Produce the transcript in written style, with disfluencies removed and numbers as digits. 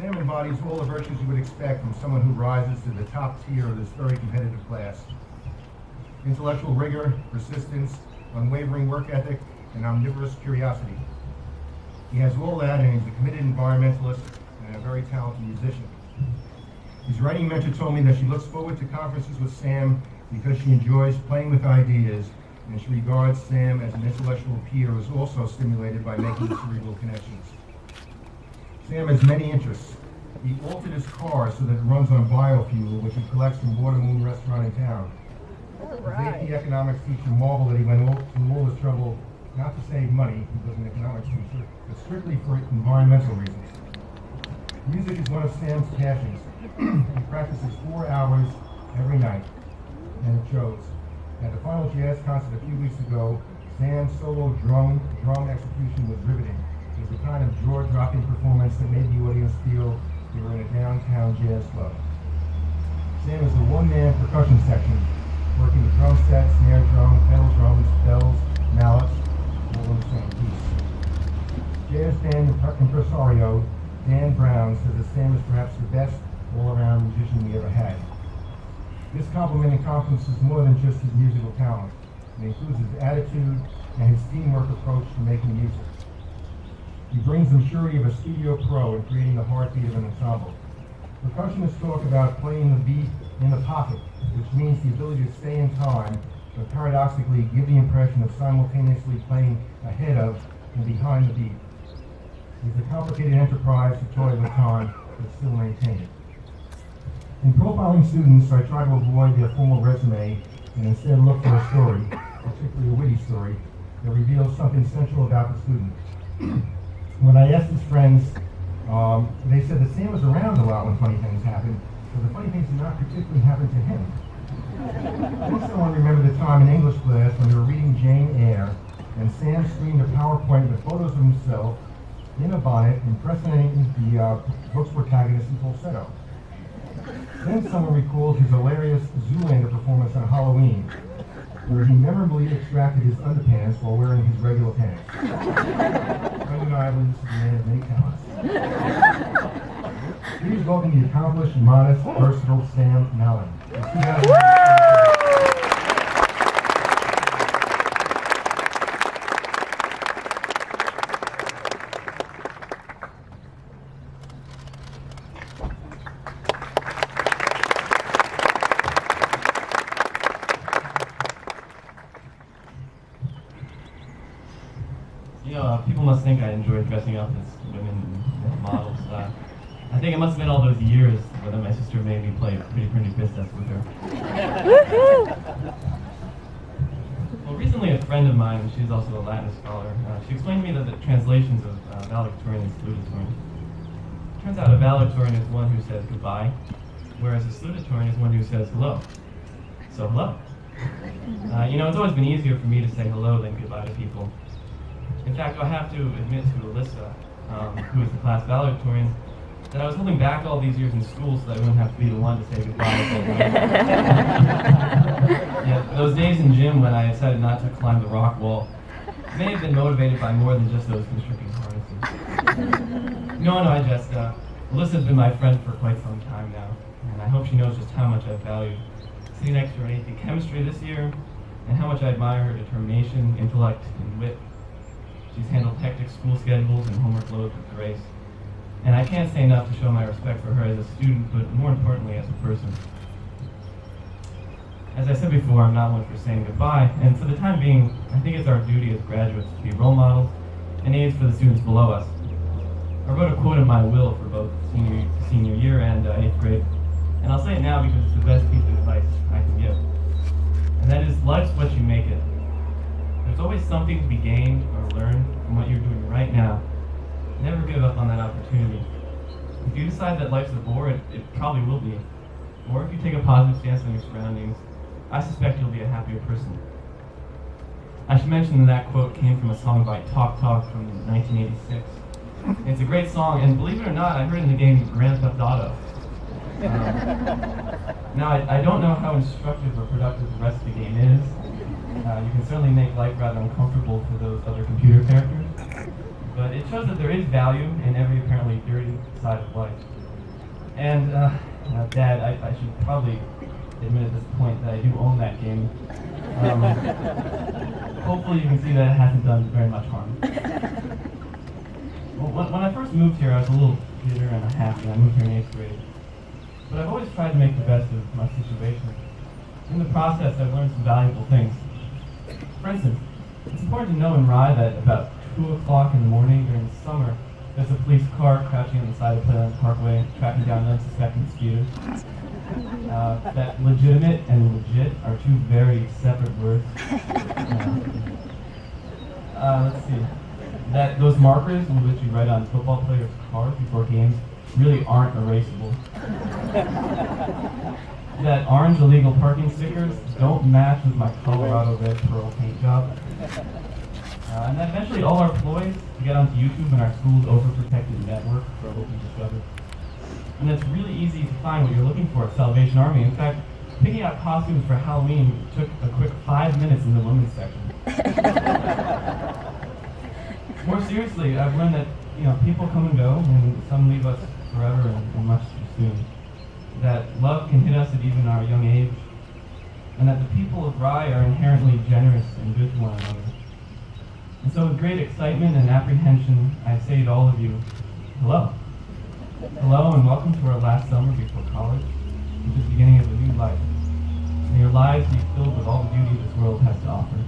Sam embodies all the virtues you would expect from someone who rises to the top tier of this very competitive class. Intellectual rigor, persistence, unwavering work ethic, and omnivorous curiosity. He has all that, and he's a committed environmentalist and a very talented musician. His writing mentor told me that she looks forward to conferences with Sam because she enjoys playing with ideas, and she regards Sam as an intellectual peer who is also stimulated by making cerebral connections. Sam has many interests. He altered his car so that it runs on biofuel, which he collects from Water Moon Restaurant in town. All His right. AP economics teacher marveled that he went through all this trouble not to save money, he was an economics teacher, but strictly for environmental reasons. Music is one of Sam's passions. He practices 4 hours every night, and it shows. At the final jazz concert a few weeks ago, Sam's solo drum execution was riveting. It was the kind of jaw-dropping performance that made the audience feel they were in a downtown jazz club. Sam is a one-man percussion section, working the drum set, snare drum, pedal drums, bells, mallets, all in the same piece. Jazz band impresario Dan Brown says that Sam is perhaps the best all-around musician we ever had. This compliment encompasses more than just his musical talent. It includes his attitude and his teamwork approach to making music. He brings the maturity of a studio pro in creating the heartbeat of an ensemble. Percussionists talk about playing the beat in the pocket, which means the ability to stay in time, but paradoxically give the impression of simultaneously playing ahead of and behind the beat. It's a complicated enterprise to toy with time, but still maintain it. In profiling students, I try to avoid their formal resume and instead look for a story, particularly a witty story, that reveals something central about the student. When I asked his friends, they said that Sam was around a lot when funny things happened, but the funny things did not particularly happen to him. Then someone remembered the time in English class when they were reading Jane Eyre, and Sam screened a PowerPoint with photos of himself in a bonnet impersonating the book's protagonist in falsetto. Then someone recalled his hilarious Zoolander performance on Halloween, where he memorably extracted his underpants while wearing his regular pants. Undeniably, this is a man of many talents. Please welcome the accomplished, modest, versatile Sam Malin. People must think I enjoy dressing up as women and models. I think it must have been all those years when my sister made me play Pretty Pretty Princess with her. Well, recently a friend of mine, she's also a Latin scholar, she explained to me that the translations of valedictorian and salutatorian. Turns out a valedictorian is one who says goodbye, whereas a salutatorian is one who says hello. So hello. It's always been easier for me to say hello than goodbye to people. In fact, I have to admit to Alyssa, who is the class valedictorian, that I was holding back all these years in school so that I wouldn't have to be the one to say goodbye. Yeah, those days in gym when I decided not to climb the rock wall may have been motivated by more than just those constricting harnesses. No, I just, Alyssa's been my friend for quite some time now, and I hope she knows just how much I value sitting next to her in AP Chemistry this year, and how much I admire her determination, intellect, and wit. She's handled hectic school schedules and homework loads with grace. And I can't say enough to show my respect for her as a student, but more importantly as a person. As I said before, I'm not one for saying goodbye, and for the time being, I think it's our duty as graduates to be role models and aids for the students below us. I wrote a quote in my will for both senior year and 8th grade, and I'll say it now because it's the best piece of advice I can give. And that is, life's what you make it. There's always something to be gained or learned from what you're doing right now. Never give up on that opportunity. If you decide that life's a bore, it probably will be. Or if you take a positive stance on your surroundings, I suspect you'll be a happier person. I should mention that that quote came from a song by Talk Talk from 1986. It's a great song, and believe it or not, I heard it in the game Grand Theft Auto. Now, I don't know how instructive or productive the rest of the game is. You can certainly make life rather uncomfortable for those other computer characters. but it shows that there is value in every apparently dirty side of life. And, Dad, I should probably admit at this point that I do own that game. Hopefully you can see that it hasn't done very much harm. Well, when I first moved here, I was a little bitter and unhappy. I moved here in 8th grade. But I've always tried to make the best of my situation. In the process, I've learned some valuable things. For instance, it's important to know in Rye that about 2 o'clock in the morning during the summer, there's a police car crouching on the side of Playland Parkway, tracking down unsuspecting speeders. That legitimate and legit are two very separate words. Let's see. That those markers in which you write on football players' cars before games really aren't erasable. That orange illegal parking stickers don't match with my Colorado red pearl paint job. And that eventually all our ploys to get onto YouTube and our school's overprotected network are open discovered. And it's really easy to find what you're looking for at Salvation Army. In fact, picking out costumes for Halloween took a quick 5 minutes in the women's section. More seriously, I've learned that people come and go, and some leave us forever and much too soon. That love can hit us at even our young age, and that the people of Rye are inherently generous and good to one another. And so with great excitement and apprehension, I say to all of you, hello. Hello and welcome to our last summer before college, which is the beginning of a new life. May your lives be filled with all the beauty this world has to offer.